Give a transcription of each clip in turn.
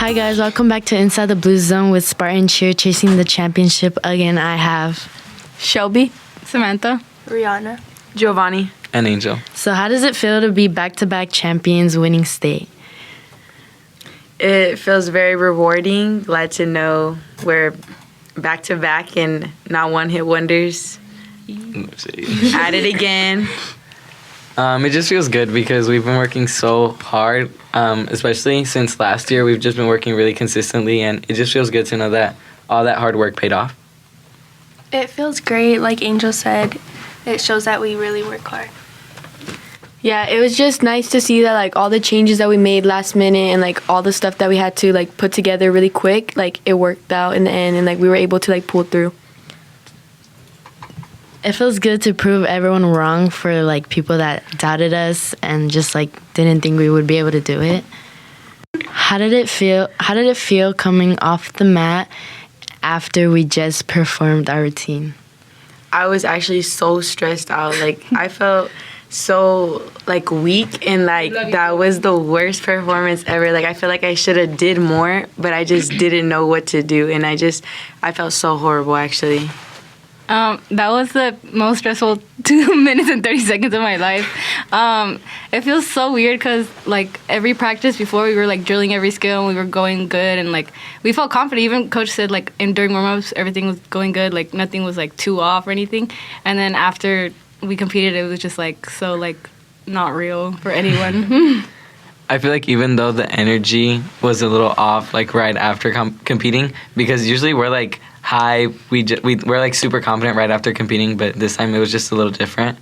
Hi guys, welcome back to Inside the Blue Zone with Spartan Cheer chasing the championship again. I have Shelby, Samantha, Rihanna, Giovanni, and Angel. So how does it feel to be back-to-back champions winning state? It feels very rewarding. Glad to know we're back-to-back and not one-hit wonders. At it again. It just feels good because we've been working so hard, especially since last year. We've just been working really consistently, and it just feels good to know that all that hard work paid off. It feels great, like Angel said. It shows that we really work hard. Yeah, it was just nice to see that like all the changes that we made last minute and like all the stuff that we had to like put together really quick, like it worked out in the end and like we were able to like pull through. It feels good to prove everyone wrong for like people that doubted us and just like didn't think we would be able to do it. How did it feel coming off the mat after we just performed our routine? I was actually so stressed out. Like, I felt so like weak, and like that was the worst performance ever. Like, I feel like I should have did more, but I just didn't know what to do, and I felt so horrible actually. That was the most stressful 2 minutes and 30 seconds of my life. It feels so weird because, like, every practice before we were, like, drilling every skill and we were going good and, like, we felt confident. Even Coach said, like, during warm-ups, everything was going good. Like, nothing was, like, too off or anything. And then after we competed, it was just, like, so, like, not real for anyone. I feel like even though the energy was a little off, like, right after competing, because usually we're, like, high, we're like super confident right after competing, but this time it was just a little different.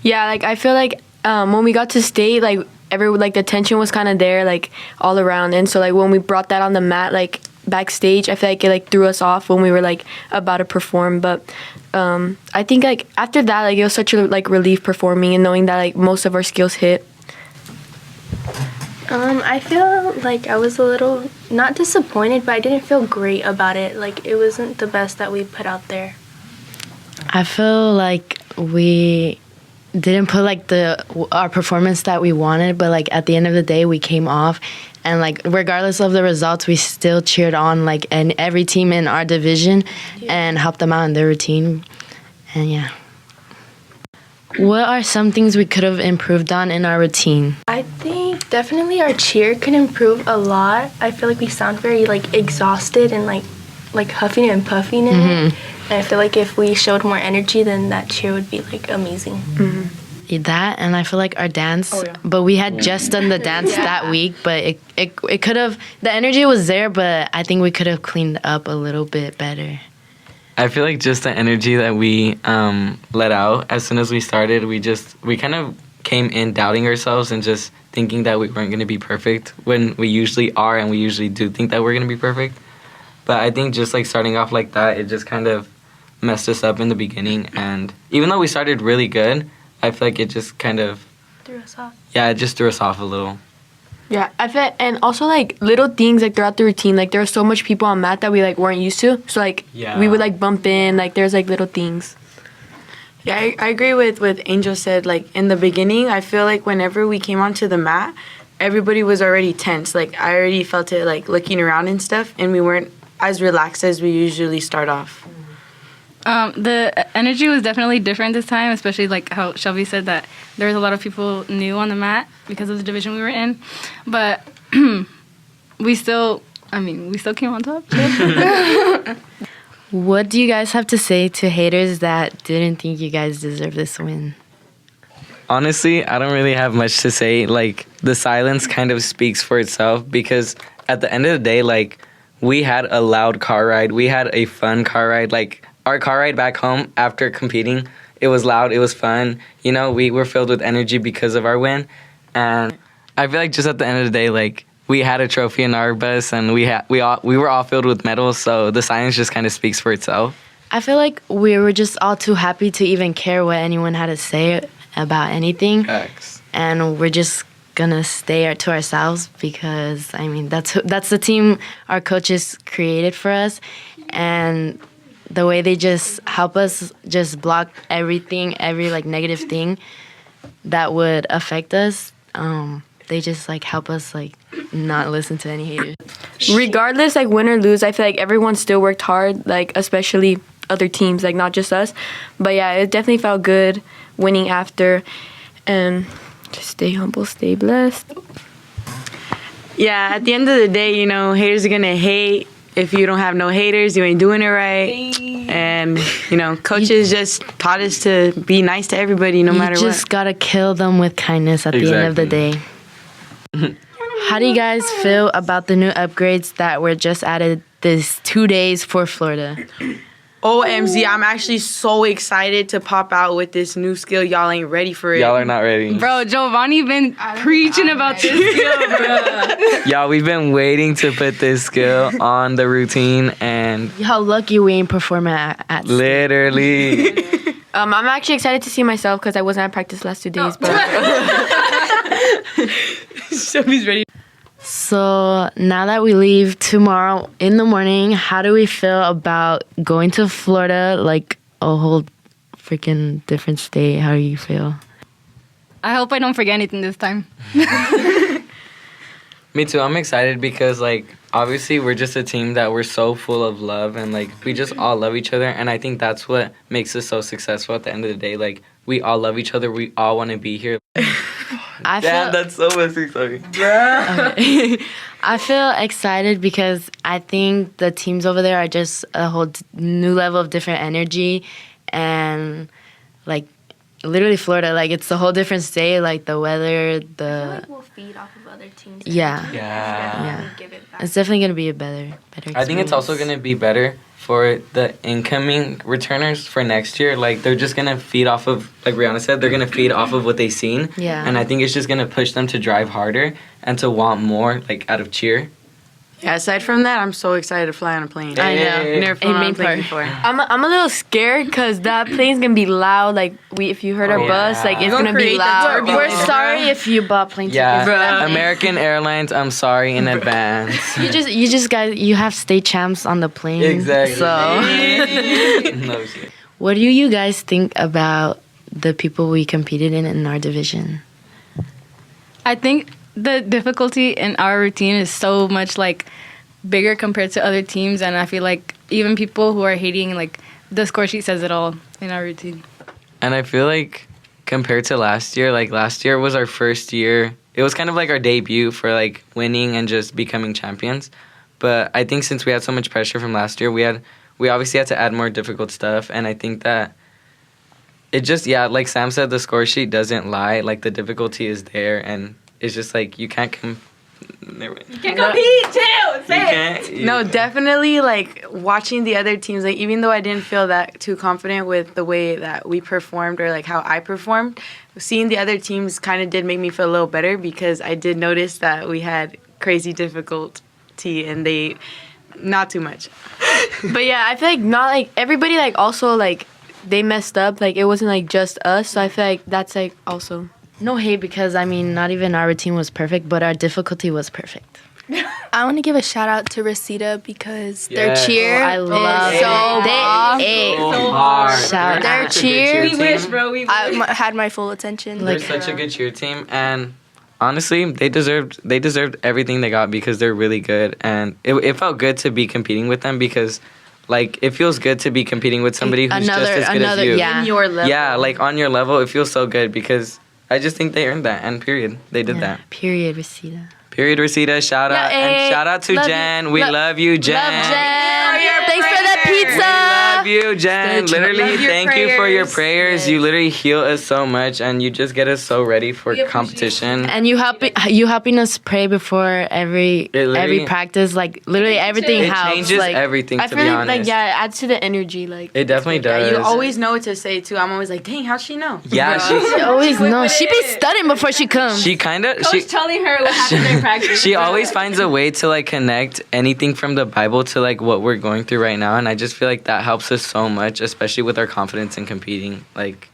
Yeah, like I feel like when we got to state, like the tension was kind of there, like all around, and so like when we brought that on the mat, like backstage, I feel like it like threw us off when we were like about to perform. But I think like after that, like it was such a like relief performing and knowing that like most of our skills hit. I feel like I was a little, not disappointed, but I didn't feel great about it. Like, it wasn't the best that we put out there. I feel like we didn't put like our performance that we wanted, but like at the end of the day, we came off, and like regardless of the results, we still cheered on like every team in our division and helped them out in their routine, and yeah. What are some things we could have improved on in our routine? I think definitely our cheer can improve a lot. I feel like we sound very like exhausted and like huffing and puffing in it. And I feel like if we showed more energy, then that cheer would be like amazing. Mm-hmm. That, and I feel like our dance, but we had just done the dance that week, but it could have, the energy was there, but I think we could have cleaned up a little bit better. I feel like just the energy that we let out as soon as we started, we kind of came in doubting ourselves and just thinking that we weren't going to be perfect when we usually are, and we usually do think that we're going to be perfect. But I think just like starting off like that, it just kind of messed us up in the beginning. And even though we started really good, I feel like it just kind of Threw us off. Yeah, it just threw us off a little. Yeah, I feel, and also like little things like throughout the routine, like there were so much people on mat that we like weren't used to, so like we would like bump in, like there's like little things. Yeah, I agree with what Angel said. Like in the beginning, I feel like whenever we came onto the mat, everybody was already tense. Like I already felt it like looking around and stuff, and we weren't as relaxed as we usually start off. The energy was definitely different this time, especially like how Shelby said that there was a lot of people new on the mat because of the division we were in. But we still came on top. What do you guys have to say to haters that didn't think you guys deserved this win? Honestly, I don't really have much to say. Like, the silence kind of speaks for itself, because at the end of the day, like, we had a loud car ride. We had a fun car ride. Like, our car ride back home after competing, it was loud, it was fun. You know, we were filled with energy because of our win. And I feel like just at the end of the day, like, we had a trophy in our bus, and we were all filled with medals, so the silence just kind of speaks for itself. I feel like we were just all too happy to even care what anyone had to say about anything. Facts. And we're just gonna stay to ourselves, because I mean that's the team our coaches created for us, and the way they just help us just block everything, every like negative thing that would affect us. they just like help us like not listen to any haters. Regardless, like win or lose, I feel like everyone still worked hard, like especially other teams, like not just us. But yeah, it definitely felt good winning after, and just stay humble, stay blessed. Yeah, at the end of the day, you know, haters are gonna hate. If you don't have no haters, you ain't doing it right. And, you know, coaches just taught us to be nice to everybody no matter what. You just gotta kill them with kindness at the end of the day. How do you guys feel about the new upgrades that were just added this 2 days for Florida? OMZ, I'm actually so excited to pop out with this new skill. Y'all ain't ready for it. Y'all are not ready. Bro, Giovanni been preaching about this skill, bro. Y'all, we've been waiting to put this skill on the routine, and How lucky we ain't performing at literally. I'm actually excited to see myself because I wasn't at practice last 2 days. But Shelby's ready. So now that we leave tomorrow in the morning, how do we feel about going to Florida, like a whole freaking different state? How do you feel? I hope I don't forget anything this time. Me too. I'm excited because, like, obviously we're just a team that we're so full of love, and like we just all love each other, and I think that's what makes us so successful at the end of the day. Like, we all love each other. We all want to be here. I Damn, feel that's so much exciting. I feel excited because I think the teams over there are just a whole new level of different energy, and like literally Florida, like it's a whole different state. Like the weather, I feel the like we'll feed off of other teams. yeah. Definitely give it back. It's definitely gonna be a better. I think it's also experience. gonna be better for the incoming returners for next year. Like, they're just gonna feed off of, like Rihanna said, they're gonna feed off of what they've seen. Yeah. And I think it's just gonna push them to drive harder and to want more, like, out of cheer. Yeah, aside from that, I'm so excited to fly on a plane. I know. Hey. Never flown on main a plane part. before. I'm a little scared because that plane's gonna be loud. Like if you heard our Oh, bus, yeah. like it's Don't gonna be create that loud. turbulence. We're sorry if you bought plane Yeah, tickets. American Airlines, I'm sorry in advance. You just guys, you have state champs on the plane. Exactly. So, No shit. what do you guys think about the people we competed in our division? I think the difficulty in our routine is so much like bigger compared to other teams, and I feel like even people who are hating, like the score sheet says it all in our routine. And I feel like compared to last year, like last year was our first year. It was kind of like our debut for like winning and just becoming champions. But I think since we had so much pressure from last year, we obviously had to add more difficult stuff. And I think that it just, yeah, like Sam said, the score sheet doesn't lie. Like, the difficulty is there, and it's just like you can't No, definitely, like, watching the other teams, like, even though I didn't feel that too confident with the way that we performed or, like, how I performed, seeing the other teams kind of did make me feel a little better because I did notice that we had crazy difficulty and they, not too much. But yeah, I feel like not like everybody like also like they messed up. Like it wasn't like just us. So I feel like that's like also. No hate, because I mean, not even our routine was perfect, but our difficulty was perfect. I want to give a shout out to Reseda because their Yes. cheer I love is so off. So hard. Shout Their out. cheer, bro. had my full attention. They're such a good cheer team, and honestly, they deserved everything they got because they're really good, and it felt good to be competing with them because, like, it feels good to be competing with somebody who's just as good as you. Yeah. In your level. Yeah, like on your level, it feels so good because I just think they earned that, and period, they did that. Period, Reseda. Period, Reseda. Shout out and shout out to Love Jen. you. We love you, Jen. Love Jen. Thanks for the pizza. Love you, Jen. Literally, Love your thank you for your prayers. prayers. You literally heal us so much, and you just get us so ready for competition. And you helping us pray before every practice. Like literally everything It helps. changes like, everything, I to feel be like honest. it adds to the energy. Like It definitely does. You always know what to say, too. I'm always like, dang, how'd she know? Yeah, She always knows. She be studying before she comes. she kind of telling her what happened in practice. she always finds a way to like connect anything from the Bible to like what we're going through right now, and I just feel like that helps us so much, especially with our confidence in competing. Like,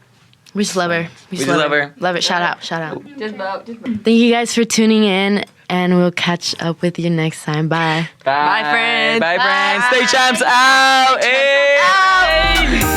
We just love her. We just love her. Love it. Shout out. Shout out. Just about. Thank you guys for tuning in, and we'll catch up with you next time. Bye. Bye, friends. Bye, friends. Stay champs out. Hey.